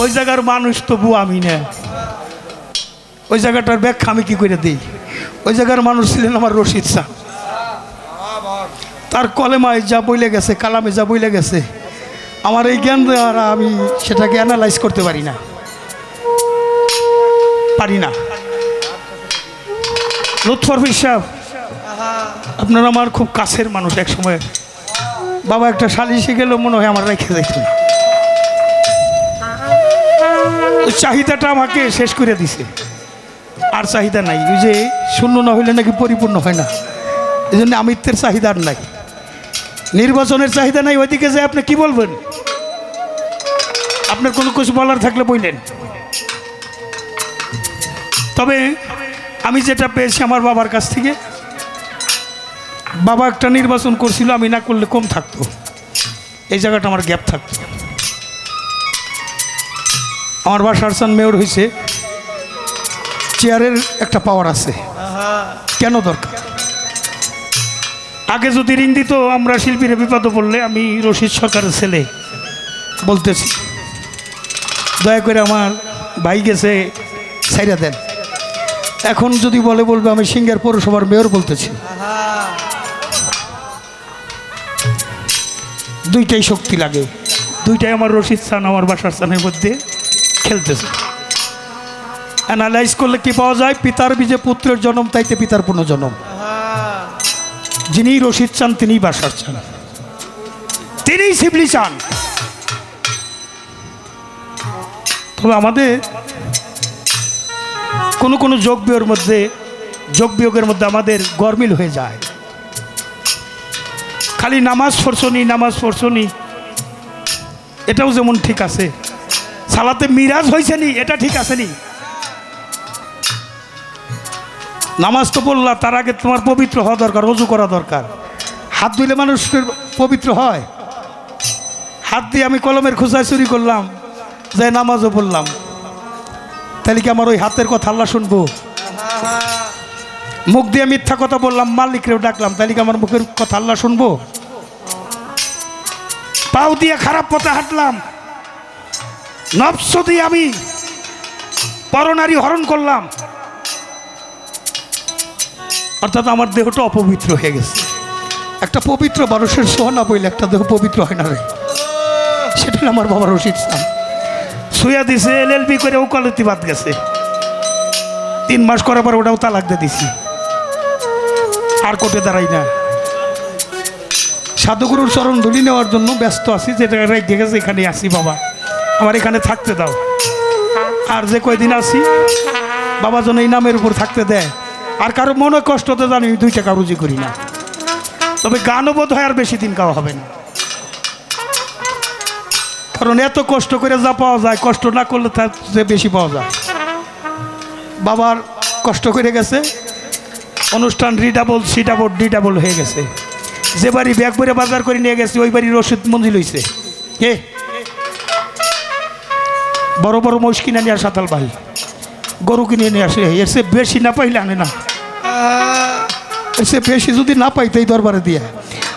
ওই জায়গার মানুষ তবু আমি না, ওই জায়গাটার ব্যাখ্যা আমি কি করে দিই। ওই জায়গার মানুষ ছিলেন আমার রশিদ শাহ, তার কলেমায় যা বইলে গেছে, কালামে যা বইলে গেছে, আমার এই জ্ঞান দ্বারা আমি সেটাকে অ্যানালাইজ করতে পারি না, পারি না। লুৎফর সাহেব, আপনারা আমার খুব কাছের মানুষ। এক সময় বাবা একটা সালিশে গেল, মনে হয় আমার রেখে যাইত না, চাহিদাটা আমাকে শেষ করে দিছে, আর চাহিদা নাই। ওই যে শূন্য না হইলে নাকি পরিপূর্ণ হয় না, এই জন্য আমিত্বের চাহিদা আর নাই, নির্বাচনের চাহিদা নাই। ওইদিকে যে আপনি কি বলবেন, আপনার কোনো কিছু বলার থাকলে বললেন। তবে আমি যেটা পেয়েছি আমার বাবার কাছ থেকে, বাবা একটা নির্বাচন করছিল, আমি না করলে কম থাকতো, এই জায়গাটা আমার গ্যাপ থাকতো। আমার বাসার সান মেয়র হয়েছে, চেয়ারের একটা পাওয়ার আছে, কেন দরকার? আগে যদি ঋণ দিত, আমরা শিল্পীরা বিপদে পড়লে, আমি রশিদ সরকারের ছেলে বলতেছি, দয়া করে আমার ভাই গেছে ছাইরা দেন। এখন যদি বলবে আমি সিঙ্গার পৌরসভার মেয়র বলতেছি। দুইটাই শক্তি লাগে, দুইটাই আমার রশিদ সান আমার বাসার সানের মধ্যে খেলতেছে। অ্যানালাইজ করলে কি পাওয়া যায়? পিতার বীজে পুত্রের জন্ম, তাইতে পিতার পুনর্জন্ম। যিনি রশিদ চান তিনিই বাসার চান, তিনিই শিবলি চান। তবে আমাদের কোনো যোগ বিয়োগের মধ্যে আমাদের গরমিল হয়ে যায়। খালি নামাজ পড়ছনি এটাও যেমন ঠিক আছে, সালাতে মিরাজ হয়েছে নি এটা ঠিক আছে নি। নামাজ তো পড়লা, তার আগে তোমার পবিত্র হওয়া দরকার, ওযু করা দরকার। হাত ধুইলে মানুষ পবিত্র হয়? হাত দিয়ে আমি কলমের খোঁজায় চুরি করলাম, যে নামাজও পড়লাম, তাহলে কি আমার ওই হাতের কথা আল্লাহ শুনবো? মুখ দিয়ে মিথ্যা কথা বললাম, মালিকরেও ডাকলাম, তাহলে কি আমার মুখের কথা আল্লাহ শুনবো? পাও দিয়ে খারাপ পথে হাঁটলাম, নফস দিয়ে আমি পরনারী হরণ করলাম, অর্থাৎ আমার দেহটা অপবিত্র হয়ে গেছে। একটা পবিত্র মানুষের সোহানা বইলে একটা দেহ পবিত্র হয় না রে, সেটা আমার বাবার রশিদ সাম শুয়া দিছে, LLB করে ওকালতি বাদ গেছে, 3 মাস করার পর ওটাও তালাক দিয়ে দিছি, আর কোর্টে দাঁড়াই না। সাধুগুরুর চরণ ধুলি নেওয়ার জন্য ব্যস্ত আছি, যে জায়গায় গেছে এখানে আসি, বাবা আমার এখানে থাকতে দাও, আর যে কয়দিন আসি বাবা যেন এই নামের উপর থাকতে দেয়, আর কারো মনে কষ্ট তো জানি 2 টাকা রুজি করি না, তবে গানও বোধ হয় আর বেশি দিন খাওয়া হবে না, কারণ এত কষ্ট করে যা পাওয়া যায় কষ্ট না করলে তার যে বেশি পাওয়া যায়। বাবার কষ্ট করে গেছে, অনুষ্ঠান রিডাবল সিডাবল ডিডাবল হয়ে গেছে, যে বাড়ি ব্যাগ করে বাজার করে নিয়ে গেছে ওই বাড়ির রসিদ মঞ্জিল হয়েছে কে? বড় বড় মোষ কিনে নিয়ে সাতাল ভাই, গরু কিনে নিয়ে আসে, এর সে বেশি না পাইলে আনে না, এর সে বেশি যদি না পাইতে এই দরবারে দিয়ে।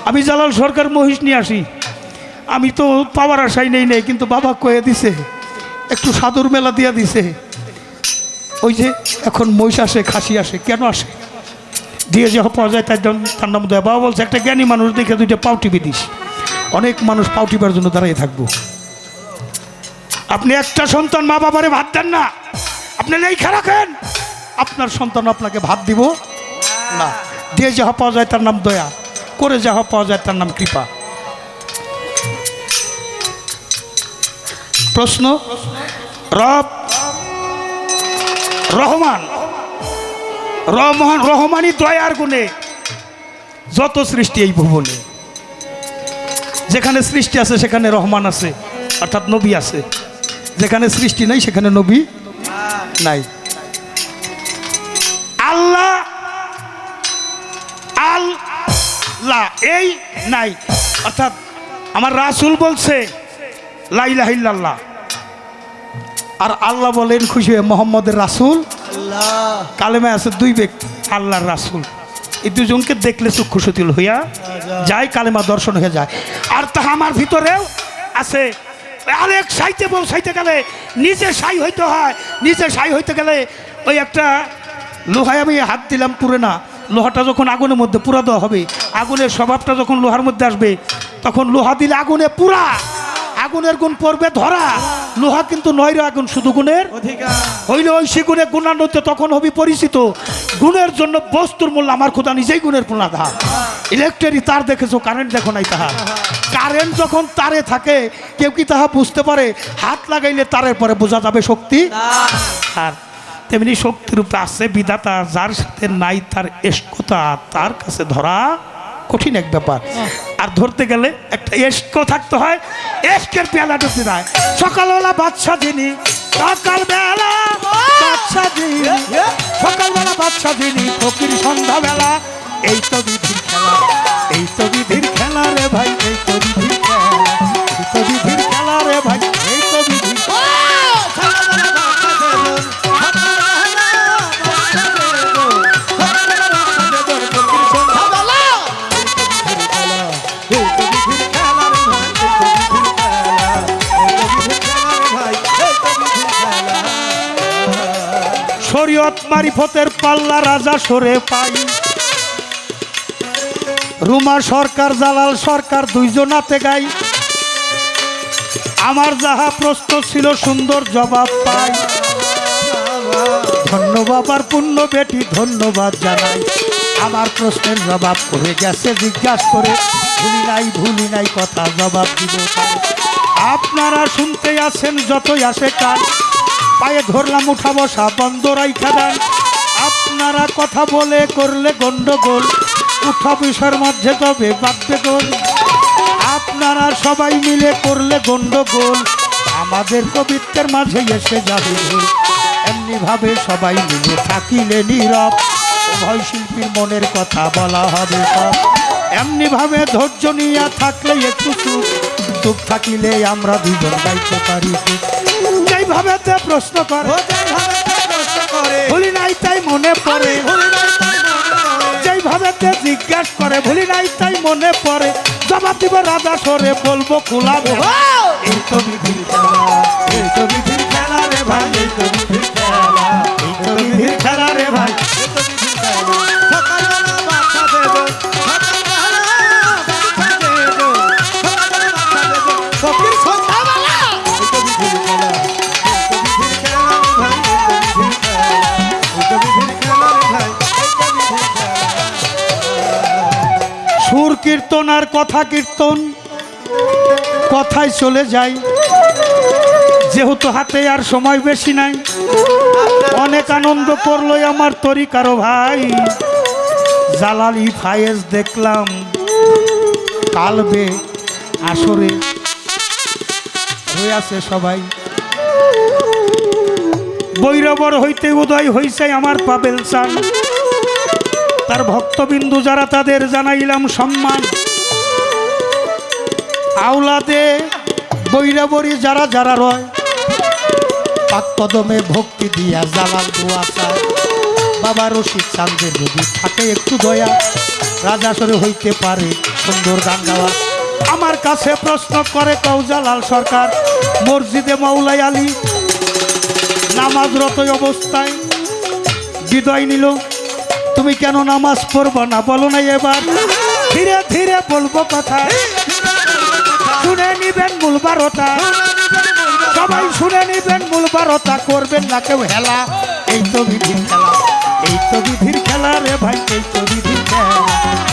আমি জালাল সরকার মহিষ নিয়ে আসি, আমি তো পাওয়ার আশাই নেই, কিন্তু বাবা কয়ে দিছে একটু সাধুর মেলা দিয়ে দিছে, ওই যে এখন মহিষ আসে খাসি আসে, কেন আসে? দিয়ে যা পাওয়া যায় তার নাম দেয়। বাবা বলছে একটা জ্ঞানী মানুষ দেখে 2টা পাও টিপে দিস, অনেক মানুষ পাও টিপার জন্য দাঁড়িয়ে থাকবো। আপনি একটা সন্তান মা বাবারে ভাত দেন না, আপনি লেখা রাখেন, আপনার সন্তান আপনাকে ভাত দিব না। দিয়ে যাহা পাওয়া যায় তার নাম দয়া, করে যাহা পাওয়া যায় তার নাম কৃপা। প্রশ্ন, রব রহমান, রহমানই দয়ার গুণে যত সৃষ্টি এই ভুবনে, যেখানে সৃষ্টি আছে সেখানে রহমান আছে, অর্থাৎ নবী আছে, যেখানে সৃষ্টি নাই সেখানে নবী নাই। আল্লাহ আল্লাহ এই নাই, অর্থাৎ আমার রাসূল বলছে লা ইলাহা ইল্লাল্লাহ, আর আল্লাহ বলেন খুশি হয়ে মোহাম্মদের রাসূল। কালেমায় আছে 2 ব্যক্তি আল্লাহর রাসূল, এই দুজনকে দেখলে চক্ষু সতিল হইয়া যায়, কালেমা দর্শন হয়ে যায়। আর তা আমার ভিতরেও আছে, আরেক সাইতে সাইতে গেলে নিজে সাই হইতে হয়, নিজে সাই হইতে গেলে ওই একটা লোহায় আমি হাত দিলাম পুরে না, লোহাটা যখন আগুনের মধ্যে পুরা দেওয়া হবে, আগুনের স্বভাবটা যখন লোহার মধ্যে আসবে, তখন লোহা দিলে আগুনে পুরা, আগুনের গুণ পড়বে ধরা, লোহা কিন্তু নয় রে আগুন, শুধু গুণের হইলে ওই সে গুণে গুণান্বিত, তখন হবি পরিচিত। গুণের জন্য বস্তুর মূল্য আমার খোদা নিজেই গুণের পুনাধার। ইলেকট্রিক তার দেখেছো, কারেন্ট দেখো নাই তাহা, কারেন্ট যখন তারে থাকে কেউ কি তাহা বুঝতে পারে? হাত লাগাইলে তারের পরে বোঝা যাবে শক্তি। আর তেমনি শক্তির রূপে আছে বিধাতা, যার সাথে নাই তার এসকতা, তার কাছে ধরা কঠিন এক ব্যাপার। আর ধরতে গেলে একটা এস্ক থাকতে হয়, এস্কের পেয়ালা ঢুকতে দেয়। সকালবেলা বাদশা যিনি, সকালবেলা বাদশা যিনি, সকালবেলা বাদশা যিনি, ফকির সন্ধ্যাবেলা, এই তো বিধির খেলা, এই তো বিধির খেলা রে ভাই, এই তো বিধির খেলা, এই তো বিধির খেলা রে ভাই, এই তো বিধির শরীয়ত মারিফতের পাল্লা রাজা সরে পাই, রুমা সরকার জালাল সরকার 2 জনাতে গাই, আমার যাহা প্রশ্ন ছিল সুন্দর জবাব পাই, ধন্য বাবার পুণ্য বেটি ধন্যবাদ জানাই, আমার প্রশ্নের জবাব করে গেছে জিজ্ঞাসা করে, ভুলি নাই কথা জবাব দিব। আপনারা শুনতে আছেন যতই আসে কান, পায়ে ধরলাম উঠা বসা বন্ধ রাইখা দেন, আপনারা কথা বলে করলে গন্ডগোল, উঠা বিষয়ের মধ্যে তবে বাঁধবে গোল, আপনারা সবাই মিলে করলে গন্ডগোল, আমাদের কবিত্বের মাঝে এসে যাবে ভুল, এমনি ভাবে সবাই মিলে থাকিলে নীরব, উভয় শিল্পীর মনের কথা বলা হবে সব, এমনি ভাবে ধৈর্য নিয়ে থাকলে একটু চুপ, চুপ থাকিলে আমরা 2 জন গাইতে পারি। যেইভাবে প্রশ্ন করে ভুলি নাই তাই মনে পড়ে, এইভাবে জিজ্ঞাসা করে ভুলি নাই তাই মনে পড়ে জবাব দিব রাজা সরে বলবো খোলা বেলা। এই তো বিধির খেলা, এই তো বিধির খেলা রে ভাই, এই তো বিধির খেলা, এই তো বিধির খেলা রে ভাই, এই তো বিধির খেলা। সকালবেলা বাচ্চা দেব, সকালবেলা বাচ্চা দেব, সকালবেলা বাচ্চা দেব, ফকির সন্ধ্যাবেলা। এই তো বিধির খেলা, এই তো বিধির খেলা রে ভাই, এই তো বিধির খেলা, এই তো বিধির খেলা রে ভাই, এই তো বিধির খেলা। সুর কীর্তন আর কথা কীর্তন কথায় চলে যাই, যেহেতু হাতে আর সময় বেশি নাই। অনেক আনন্দ করলো আমার তরিকারো ভাই, জালালি ফায়েজ দেখলাম কালবে আসরে হয়ে আছে সবাই। বৈরবর হইতে উদয় হইছে আমার পাবেল চান, তার ভক্তবিন্দু যারা তাদের জানাইলাম সম্মান। আওলাদে বৈরাবরী যারা যারা রয় পাক কদমে ভক্তি দিয়া জালাল দোয়া চায়। বাবা রশিদ চাঁদের যদি থাকে একটু দয়া, রাজাসরে হইতে পারে সুন্দর গান গাওয়া। আমার কাছে প্রশ্ন করে কৌজালাল সরকার, মসজিদে মাওলাই আলী নামাজরত অবস্থায় বিদায় নিল, তুমি কেন নামাজ পড়বো না বলো না এবার? ধীরে ধীরে বলবো কথা, শুনে নিবেন মূল বারোটা, সবাই শুনে নিবেন মূল বারোটা, করবেন না কেউ হেলা। এই তো বিধির খেলা, এই তো বিধির খেলা রে ভাই, এই তো বিধির খেলা,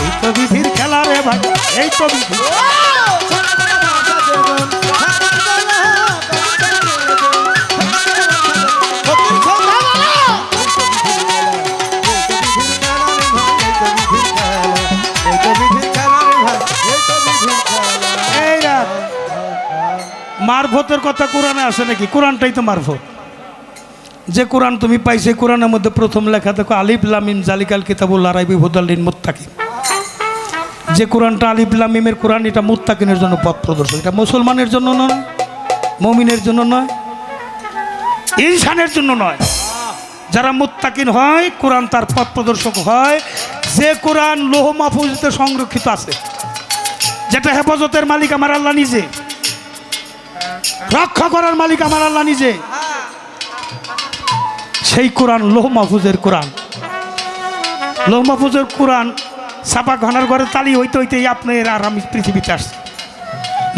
এই তো বিধির খেলা রে ভাই, এই তো বিধির। মারফতের কথা কোরআনে আছে নাকি? কোরআনটাই তো মারফত। যে কোরআন তুমি পাইছে, কোরআনের মধ্যে প্রথম লেখা দেখো আলিফ লাম মিম জালিকাল কিতাবুল লা রাইবা হুদাল লিল মুত্তাকিন। যে কোরআনটা আলিফ লাম মিমের কোরআন, এটা মুত্তাকিনের জন্য পথ প্রদর্শক। এটা মুসলমানের জন্য নয়, মুমিনের জন্য নয়, ইনসানের জন্য নয়। যারা মুত্তাকিন হয় কোরআন তার পথ প্রদর্শক হয়। যে কোরআন লৌহ মাহফুজে সংরক্ষিত আছে, যেটা হেফাজতের মালিক আমার আল্লাহ নিজে, রক্ষা করার মালিক আমার আল্লাহ নিজে, সেই কোরআন লৌহ মাহফুজের কোরআন। লৌহ মাহফুজের কোরআন ছাপা ঘনার ঘরে তালি হইতে হইতেই আপনার আর আমি পৃথিবীতে আসছি।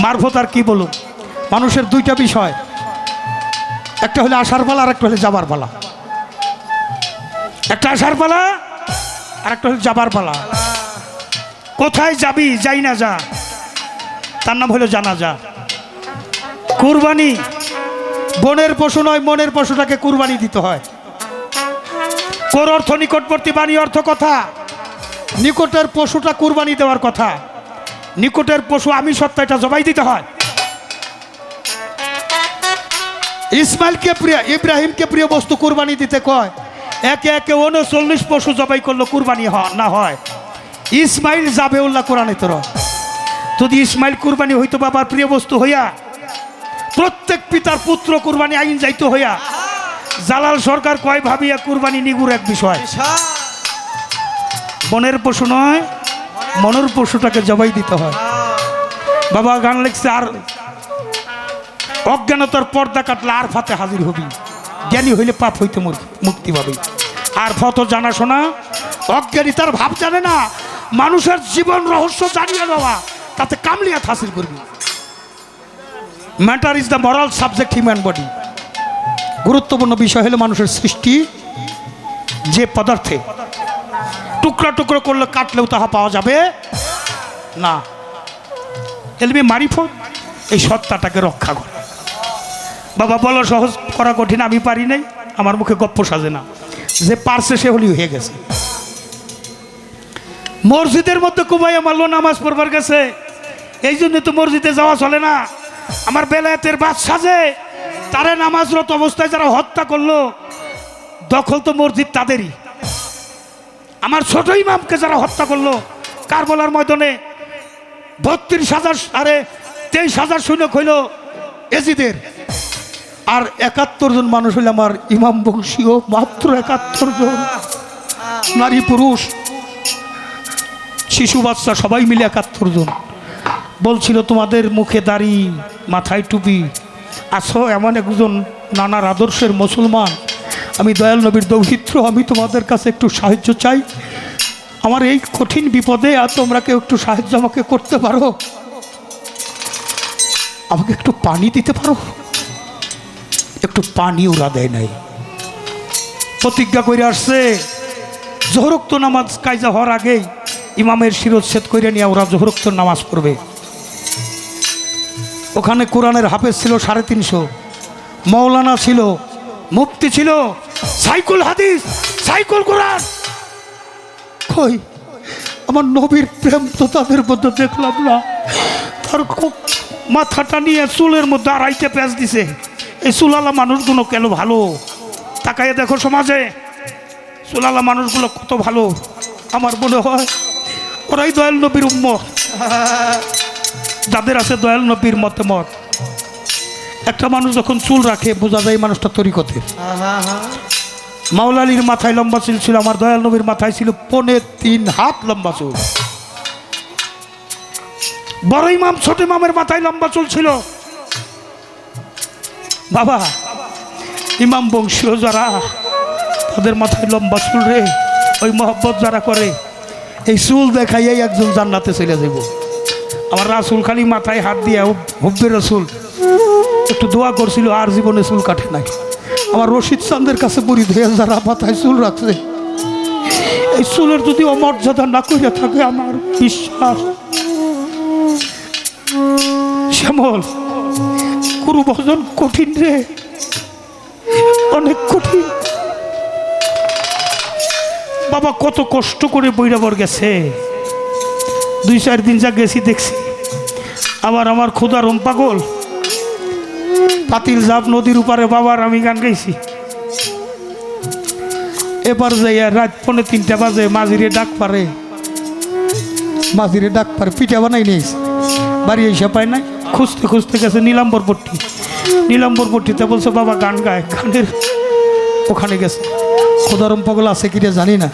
মারফত আর কি বলুন, মানুষের দুইটা বিষয়, একটা হলে আসার পালা আর একটা হলে যাবার পালা। একটা আসার পালা আর একটা হলে যাবার পালা। কোথায় যাবি, যাই না যা, তার নাম হলো জানাজা। কুরবানি বনের পশু নয়, মনের পশুটাকে কুরবানি দিতে হয়। কোর অর্থ নিকটবর্তী, বাণী অর্থ কথা। নিকটের পশুটা কুরবানি দেওয়ার কথা। নিকটের পশু আমি সত্তা, এটা জবাই দিতে হয়। ইসমাইলকে প্রিয়, ইব্রাহিমকে প্রিয় বস্তু কুরবানি দিতে কয়। একে একে 39 পশু জবাই করলো, কুরবানি না হয়। ইসমাইল জাবেউল্লাহ কোরআনে তোর, যদি ইসমাইল কুরবানি হইতো বাবার প্রিয় বস্তু হইয়া, প্রত্যেক পিতার পুত্র কুরবানি আইন যাইতো হইয়া। জালাল সরকার কয় ভাবিয়া কুরবানি নিগুর এক বিষয়। বনের পশু নয়, মনের পশুটাকে জবাই দিতে হয়। বাবা গান লিখছে, আর অজ্ঞানতার পর্দা কাটলে আর ফাতে হাজির হবি, জ্ঞানী হইলে পাপ হইতে মুক্তি পাবি। আর ফত জানাশোনা, অজ্ঞানী তার ভাব জানে না, মানুষের জীবন রহস্য জানিয়ে দেওয়া, তাতে কামলিয়াত হাসিল করবি। Matter is the moral subject human body. গুরুত্বপূর্ণ বিষয় হলো মানুষের সৃষ্টি। যে পদার্থে টুকরা টুকরো করলে কাটলেও তাহা পাওয়া যাবে না। এলমে মারিফত এই সত্তাটাকে রক্ষা করে। বাবা বলো সহজ করা কঠিন, আমি পারি নাই, আমার মুখে গপ্প সাজে না। যে পারছে সে হলি হয়ে গেছে। মসজিদের মধ্যে কুবাইয়া মারলো নামাজ পড়বার গেছে, এই জন্য তো মসজিদে যাওয়া চলে না। আমার বেলায়েতের বাদশা যে তারে নামাজরত অবস্থায় যারা হত্যা করলো, দখল তো মসজিদ তাদেরই। আমার ছোট ইমামকে যারা হত্যা করলো কারবালার ময়দানে, 32,000 আরে 23,000 সৈনিক হইল এজিদের, আর 71 জন মানুষ হইল আমার ইমাম বংশীয়, মাত্র 71 জন নারী পুরুষ। শিশু বাচ্চা সবাই মিলে 71 জন বলছিল তোমাদের মুখে দাড়ি মাথায় টুপি আছো এমন একজন নানার আদর্শের মুসলমান, আমি দয়াল নবীর দৌহিত্র, আমি তোমাদের কাছে একটু সাহায্য চাই। আমার এই কঠিন বিপদে আর তোমরা কেউ একটু সাহায্য আমাকে করতে পারো? আমাকে একটু পানি দিতে পারো? একটু পানি ওরা দেয় নাই। প্রতিজ্ঞা করে আসছে জোহরোক্ত নামাজ কায়জা হওয়ার আগেই ইমামের শিরচ্ছেদ করে নিয়ে ওরা জোহরোক্ত নামাজ পড়বে। ওখানে কোরআনের হাফেজ ছিল 350, মৌলানা ছিল, মুফতি ছিল, সাইকুল হাদিস, সাইকুল কোরআন। কই আমার নবীর প্রেম তো তাদের মধ্যে দেখলাম না। তার মাথাটা নিয়ে চুলের মধ্যে আড়াইটে প্যাঁচ দিছে। এই চুলালা মানুষগুলো কেন ভালো? তাকাইয়ে দেখো সমাজে চুলালা মানুষগুলো কত ভালো। আমার মনে হয় ওরাই দয়াল নবীর উম্মত, যাদের আছে দয়াল নবীর মতামত। একটা মানুষ যখন চুল রাখে বোঝা যায় এই মানুষটা তরিকতের। মাওলা আলীর মাথায় লম্বা চুল ছিল, আমার দয়াল নবীর মাথায় ছিল 3.5 হাত লম্বা চুল। বড় ইমাম ছোট ইমামের মাথায় লম্বা চুল ছিল। বাবা ইমাম বংশীয় যারা, তাদের মাথায় লম্বা চুল রে। ওই মহব্বত যারা করে এই চুল দেখাইয়াই একজন জান্নাতে চলে যাব। আমার রাসুল খালি মাথায় হাত দিয়ে হুব্বে রসুল একটু দোয়া করছিল, আর জীবনে চুল কাটে নাই। আমার রশিদ চান্দের কাছে মুরিদ হয়ে যারা মাথায় চুল রাখছে, এই চুলের যদি অমর্যাদা না করে থাকে আমার বিশ্বাস শ্যামল গুরু ভজন কঠিন রে, অনেক কঠিন। বাবা কত কষ্ট করে বৈরাবর গেছে, 2-4 দিন যা গেছি দেখছি। আবার আমার ক্ষুধা রম পাগল পাতিল জাপ নদীর উপরে বাবার আমি গান গাইছি। এবার যাইয়া রাত 2:45 বাজে মাঝিরে ডাক পারে, মাঝিরে ডাক পারে পিঠা বানাই নিয়েছে, বাড়ি এসে পায় নাই। খুঁজতে খুঁজতে গেছে নীলাম্বরপট্টি, নীলাম্বরপট্টিতে বলছে বাবা গান গায়, গানের ওখানে গেছে। ক্ষুধারম পাগল আছে কিরে জানি না।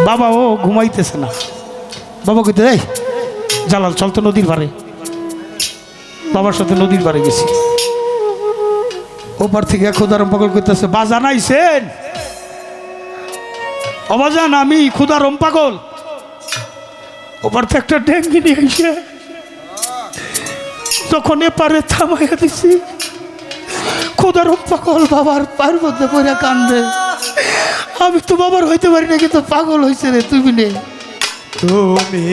বাবা ও ঘুমাইতেছে না, বাবা কইতে এই জালাল চল তো নদীর পারে। বাবার সাথে নদীর পারে গেছি। ওপার থেকে ক্ষুধারম পাগল কইতেছে বাজান আইছেন? অবাজান আমি ক্ষুধারম পাগল। ওপার থেকে একটা ডেঙ্গি নিয়ে এসে যখন এপারে থামাইয়া দিছি, ক্ষুধারম পাগল বাবার পায়ের মধ্যে পড়ে কান্দে। আমি তো বাবার হইতে পারি না, কিন্তু পাগল হয়েছে রে তুমি নে। তুমি